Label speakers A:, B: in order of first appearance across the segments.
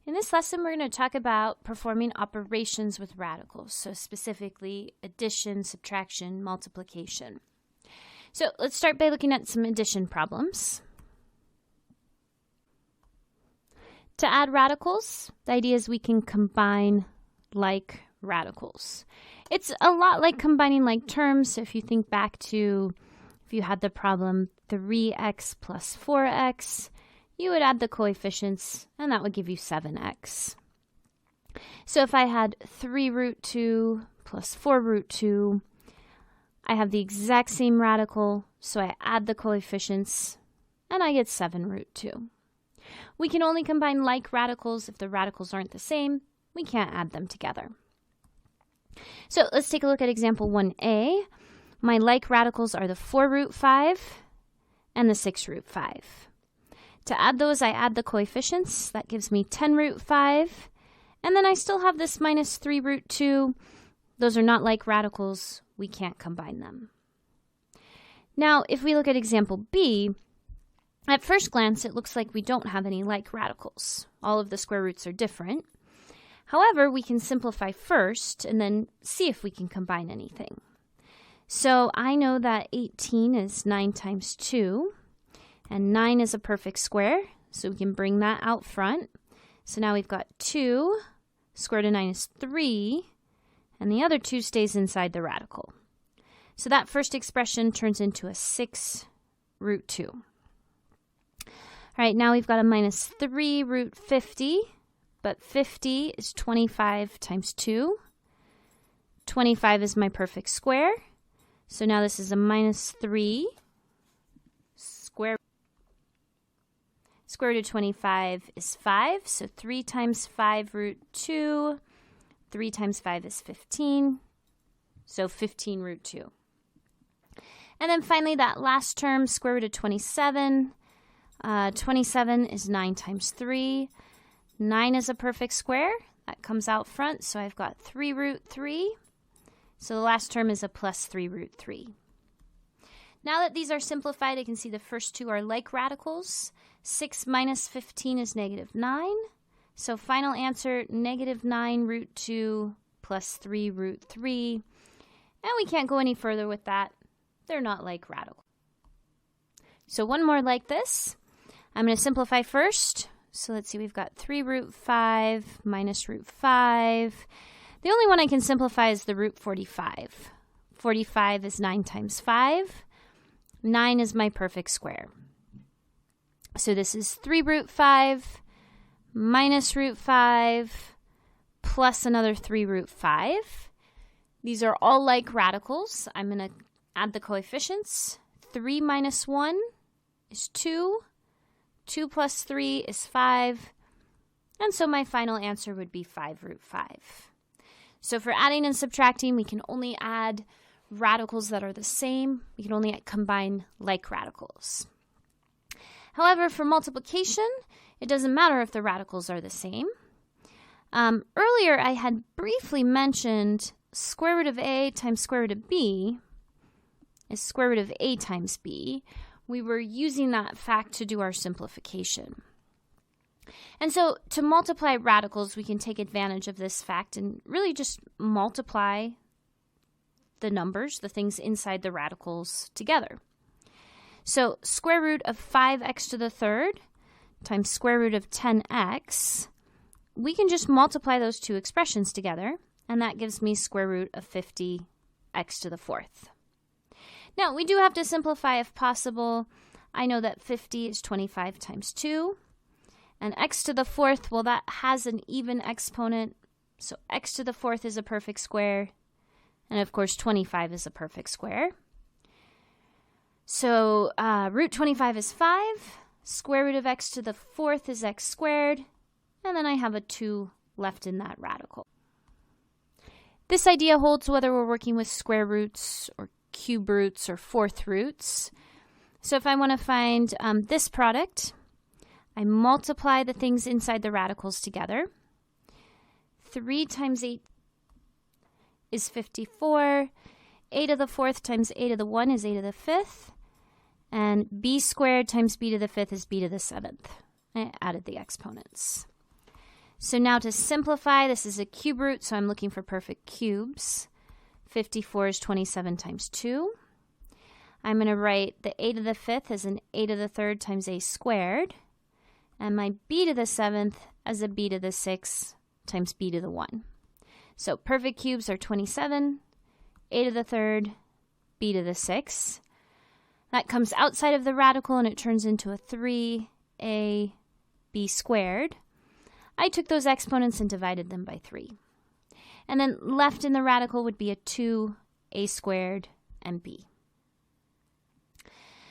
A: In this lesson, we're going to talk about performing operations with radicals, so specifically addition, subtraction, multiplication. So let's start by looking at some addition problems. To add radicals, the idea is we can combine like radicals. It's a lot like combining like terms. So if you think back to if you had the problem 3x plus 4x, you would add the coefficients, and that would give you 7x. So if I had 3 root 2 plus 4 root 2, I have the exact same radical, so I add the coefficients, and I get 7 root 2. We can only combine like radicals if the radicals aren't the same. We can't add them together. So let's take a look at example 1a. My like radicals are the 4 root 5 and the 6 root 5. To add those, I add the coefficients. That gives me 10 root 5. And then I still have this minus 3 root 2. Those are not like radicals. We can't combine them. Now, if we look at example B, at first glance, it looks like we don't have any like radicals. All of the square roots are different. However, we can simplify first and then see if we can combine anything. So I know that 18 is 9 times 2. And 9 is a perfect square, so we can bring that out front. So now we've got 2, square root of 9 is 3, and the other 2 stays inside the radical. So that first expression turns into a 6 root 2. All right, now we've got a minus 3 root 50, but 50 is 25 times 2. 25 is my perfect square, so now this is a minus 3 Square root of 25 is 5, so 3 times 5 root 2. 3 times 5 is 15, so 15 root 2. And then finally, that last term, square root of 27. 27 is 9 times 3. 9 is a perfect square. That comes out front, so I've got 3 root 3. So the last term is a plus 3 root 3. Now that these are simplified, I can see the first two are like radicals. 6 minus 15 is negative 9. So final answer, negative 9 root 2 plus 3 root 3. And we can't go any further with that. They're not like radicals. So one more like this. I'm going to simplify first. So let's see, we've got 3 root 5 minus root 5. The only one I can simplify is the root 45. 45 is 9 times 5. 9 is my perfect square. So this is 3 root 5 minus root 5 plus another 3 root 5. These are all like radicals. I'm going to add the coefficients. 3 minus 1 is 2. 2 plus 3 is 5. And so my final answer would be 5 root 5. So for adding and subtracting, we can only add radicals that are the same. We can only combine like radicals. However, for multiplication, it doesn't matter if the radicals are the same. Earlier, I had briefly mentioned square root of a times square root of b is square root of a times b. We were using that fact to do our simplification. And so to multiply radicals, we can take advantage of this fact and really just multiply the numbers, the things inside the radicals, together. So square root of 5x to the third times square root of 10x, we can just multiply those two expressions together, and that gives me square root of 50x to the fourth. Now, we do have to simplify if possible. I know that 50 is 25 times 2, and x to the fourth, well, that has an even exponent, so x to the fourth is a perfect square. And of course, 25 is a perfect square. So root 25 is 5. Square root of x to the fourth is x squared. And then I have a 2 left in that radical. This idea holds whether we're working with square roots or cube roots or fourth roots. So if I want to find this product, I multiply the things inside the radicals together. 3 times 8 is 54. 8 to the fourth times 8 to the 1 is 8 to the fifth. And b squared times b to the fifth is b to the seventh. I added the exponents. So now to simplify, this is a cube root, so I'm looking for perfect cubes. 54 is 27 times 2. I'm going to write the a to the 5th as an a to the 3rd times a squared, and my b to the 7th as a b to the 6th times b to the 1. So perfect cubes are 27, a to the 3rd, b to the 6th. That comes outside of the radical and it turns into a 3ab squared. I took those exponents and divided them by 3. And then left in the radical would be a 2a squared and b.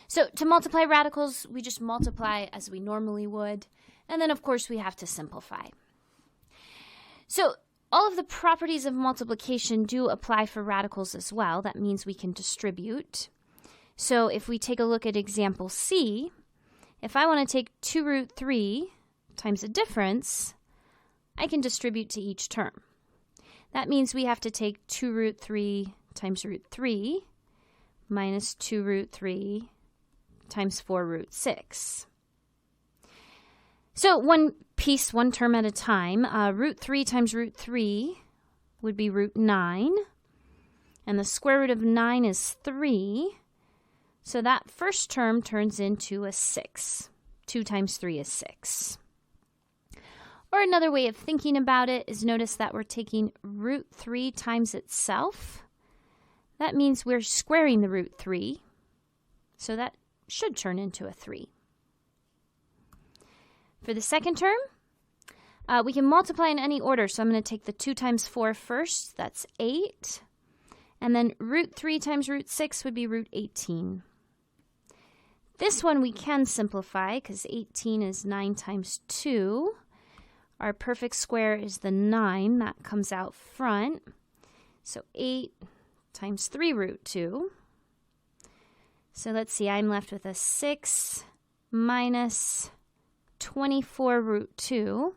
A: So to multiply radicals, we just multiply as we normally would. And then, of course, we have to simplify. So all of the properties of multiplication do apply for radicals as well. That means we can distribute. So if we take a look at example C, if I want to take 2 root 3 times a difference, I can distribute to each term. That means we have to take 2 root 3 times root 3 minus 2 root 3 times 4 root 6. So one term at a time. Root 3 times root 3 would be root 9. And the square root of 9 is 3. So that first term turns into a 6. 2 times 3 is 6. Or another way of thinking about it is notice that we're taking root 3 times itself. That means we're squaring the root 3. So that should turn into a 3. For the second term, we can multiply in any order. So I'm going to take the 2 times 4 first. That's 8. And then root 3 times root 6 would be root 18. This one we can simplify because 18 is 9 times 2. Our perfect square is the 9. That comes out front. So 8 times 3 root 2. So let's see, I'm left with a 6 minus 24 root 2.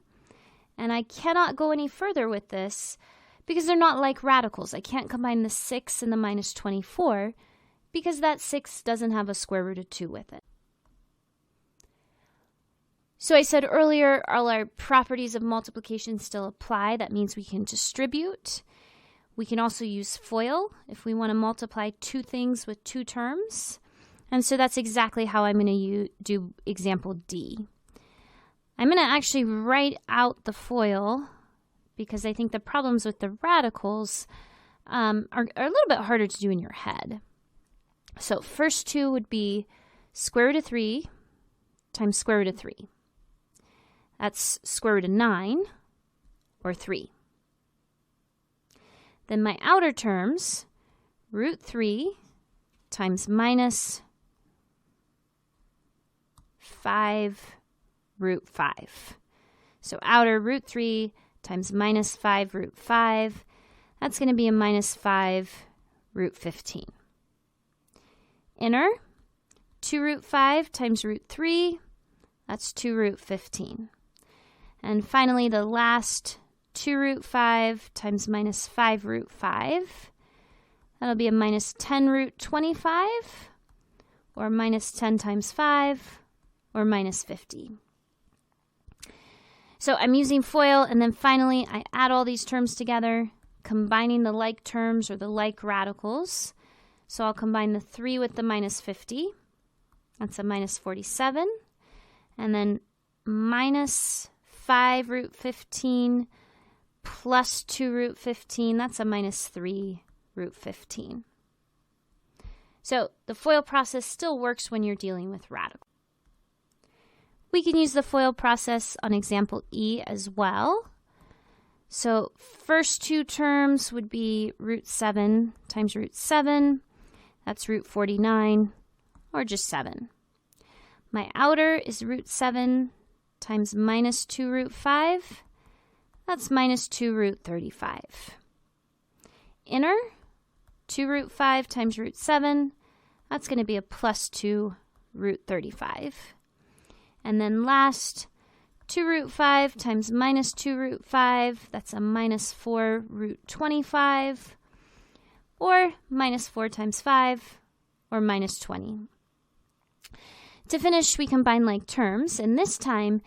A: And I cannot go any further with this because they're not like radicals. I can't combine the 6 and the minus 24 because that 6 doesn't have a square root of 2 with it. So I said earlier, all our properties of multiplication still apply. That means we can distribute. We can also use FOIL if we want to multiply two things with two terms. And so that's exactly how I'm going to do example D. I'm going to actually write out the FOIL because I think the problems with the radicals are a little bit harder to do in your head. So first two would be square root of 3 times square root of 3. That's square root of 9, or 3. Then my outer terms, root 3 times minus 5 root 5. So outer root 3 times minus 5 root 5. That's going to be a minus 5 root 15. Inner, 2 root 5 times root 3. That's 2 root 15. And finally, the last 2 root 5 times minus 5 root 5. That'll be a minus 10 root 25, or minus 10 times 5, or minus 50. So I'm using FOIL, and then finally I add all these terms together, combining the like terms or the like radicals. So I'll combine the 3 with the minus 50. That's a minus 47. And then minus 5 root 15 plus 2 root 15, that's a minus 3 root 15. So the FOIL process still works when you're dealing with radicals. We can use the FOIL process on example E as well. So first two terms would be root 7 times root 7. That's root 49, or just 7. My outer is root 7 times minus 2 root 5. That's minus 2 root 35. Inner, 2 root 5 times root 7. That's going to be a plus 2 root 35. And then last, 2 root 5 times minus 2 root 5. That's a minus 4 root 25. Or minus 4 times 5, or minus 20. To finish, we combine like terms, and this time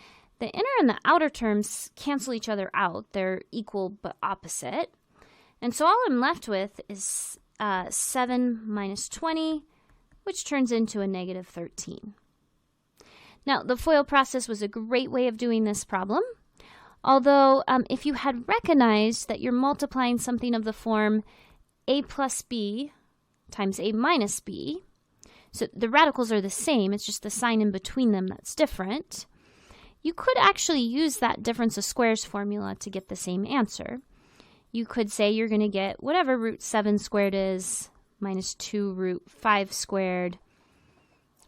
A: the inner and the outer terms cancel each other out. They're equal but opposite. And so all I'm left with is 7 minus 20, which turns into a negative 13. Now, the FOIL process was a great way of doing this problem. Although, if you had recognized that you're multiplying something of the form a plus b times a minus b, so the radicals are the same, it's just the sign in between them that's different, you could actually use that difference of squares formula to get the same answer. You could say you're going to get whatever root 7 squared is minus 2 root 5 squared,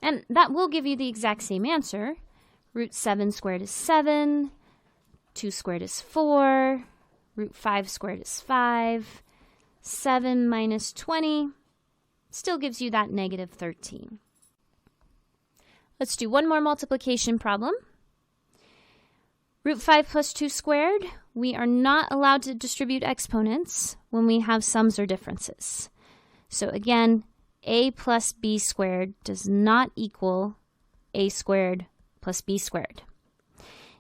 A: and that will give you the exact same answer. Root 7 squared is 7, 2 squared is 4, root 5 squared is 5, 7 minus 20 still gives you that negative 13. Let's do one more multiplication problem. Root 5 plus 2 squared, we are not allowed to distribute exponents when we have sums or differences. So again, a plus b squared does not equal a squared plus b squared.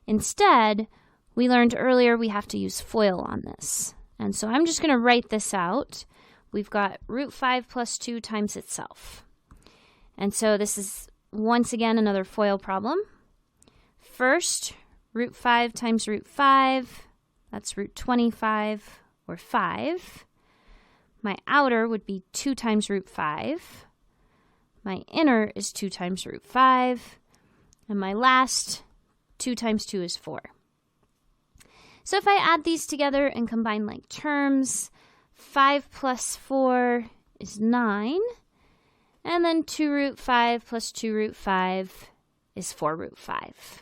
A: Instead, we learned earlier we have to use FOIL on this. And so I'm just going to write this out. We've got root 5 plus 2 times itself. And so this is, once again, another FOIL problem. First, root 5 times root 5, that's root 25, or 5. My outer would be 2 times root 5. My inner is 2 times root 5. And my last, 2 times 2 is 4. So if I add these together and combine like terms, 5 plus 4 is 9. And then 2 root 5 plus 2 root 5 is 4 root 5.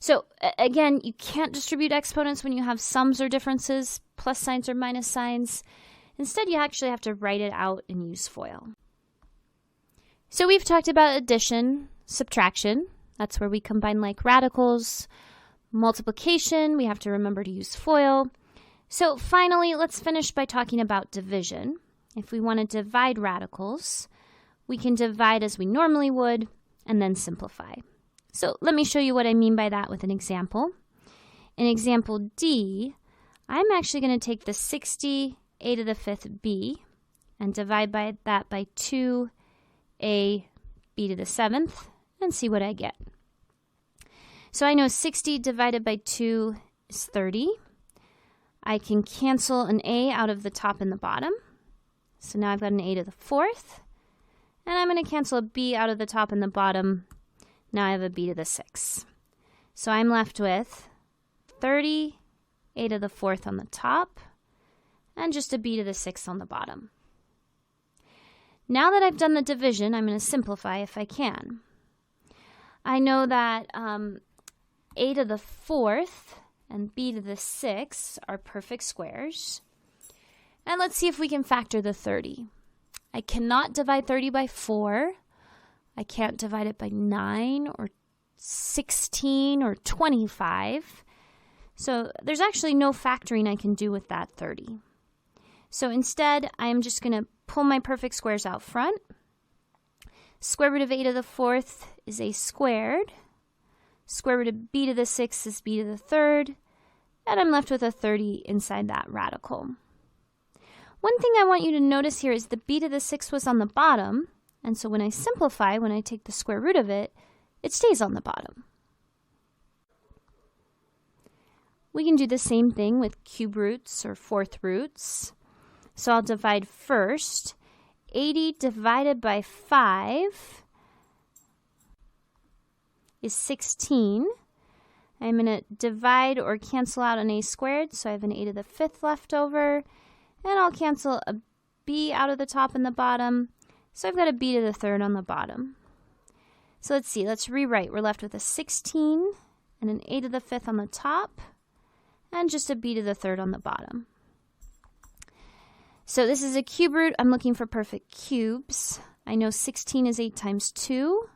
A: So again, you can't distribute exponents when you have sums or differences, plus signs or minus signs. Instead, you actually have to write it out and use FOIL. So we've talked about addition, subtraction. That's where we combine like radicals. Multiplication, we have to remember to use FOIL. So finally, let's finish by talking about division. If we want to divide radicals, we can divide as we normally would and then simplify. So let me show you what I mean by that with an example. In example D, I'm actually going to take the 60 a to the 5th b and divide by that by 2a b to the 7th and see what I get. So I know 60 divided by 2 is 30. I can cancel an a out of the top and the bottom. So now I've got an a to the 4th. And I'm going to cancel a b out of the top and the bottom. Now I have a b to the 6th. So I'm left with 30 a to the 4th on the top and just a b to the 6th on the bottom. Now that I've done the division, I'm going to simplify if I can. I know that a to the 4th and b to the 6th are perfect squares. And let's see if we can factor the 30. I cannot divide 30 by 4. I can't divide it by 9 or 16 or 25. So there's actually no factoring I can do with that 30. So instead, I'm just going to pull my perfect squares out front. Square root of a to the 4th is a squared. Square root of b to the 6th is b to the 3rd. And I'm left with a 30 inside that radical. One thing I want you to notice here is the b to the 6th was on the bottom. And so when I simplify, when I take the square root of it, it stays on the bottom. We can do the same thing with cube roots or fourth roots. So I'll divide first. 80 divided by 5 is 16. I'm going to divide or cancel out an a squared, so I have an a to the 5th left over. And I'll cancel a b out of the top and the bottom. So I've got a b to the 3rd on the bottom. So let's see, let's rewrite. We're left with a 16 and an a to the 5th on the top and just a b to the 3rd on the bottom. So this is a cube root. I'm looking for perfect cubes. I know 16 is 8 times 2.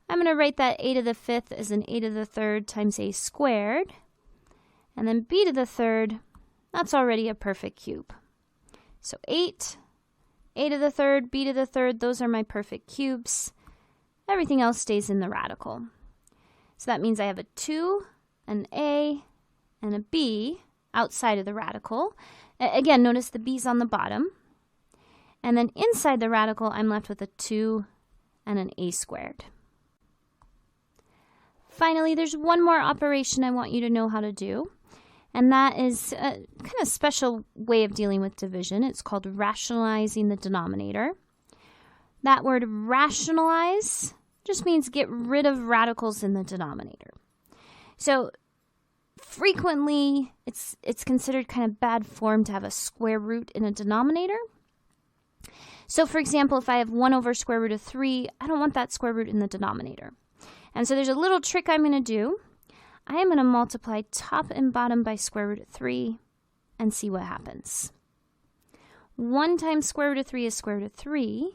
A: I'm going to write that a to the 5th as an a to the 3rd times a squared. And then b to the 3rd, that's already a perfect cube. So 8, a to the 3rd, b to the 3rd, those are my perfect cubes. Everything else stays in the radical. So that means I have a 2, an A, and a B outside of the radical. Again, notice the B's on the bottom. And then inside the radical, I'm left with a 2 and an A squared. Finally, there's one more operation I want you to know how to do, and that is a kind of special way of dealing with division. It's called rationalizing the denominator. That word rationalize just means get rid of radicals in the denominator. So frequently, it's considered kind of bad form to have a square root in a denominator. So for example, if I have 1 over square root of 3, I don't want that square root in the denominator. And so there's a little trick I'm going to do. I am going to multiply top and bottom by square root of 3 and see what happens. 1 times square root of 3 is square root of 3.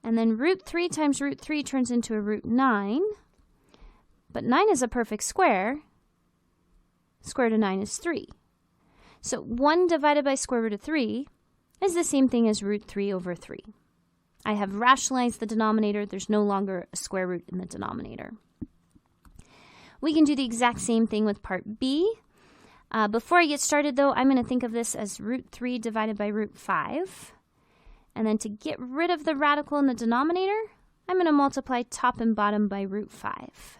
A: And then root 3 times root 3 turns into a root 9. But 9 is a perfect square. Square root of 9 is 3. So 1 divided by square root of 3 is the same thing as root 3 over 3. I have rationalized the denominator. There's no longer a square root in the denominator. We can do the exact same thing with part B. Before I get started, though, I'm going to think of this as root 3 divided by root 5. And then to get rid of the radical in the denominator, I'm going to multiply top and bottom by root 5.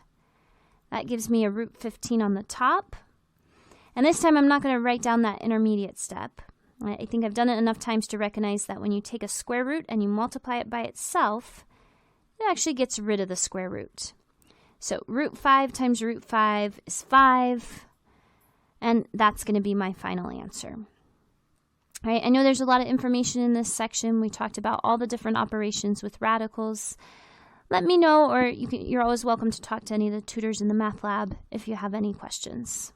A: That gives me a root 15 on the top. And this time I'm not going to write down that intermediate step. I think I've done it enough times to recognize that when you take a square root and you multiply it by itself, it actually gets rid of the square root. So root 5 times root 5 is 5, and that's going to be my final answer. All right, I know there's a lot of information in this section. We talked about all the different operations with radicals. Let me know, or you're always welcome to talk to any of the tutors in the math lab if you have any questions.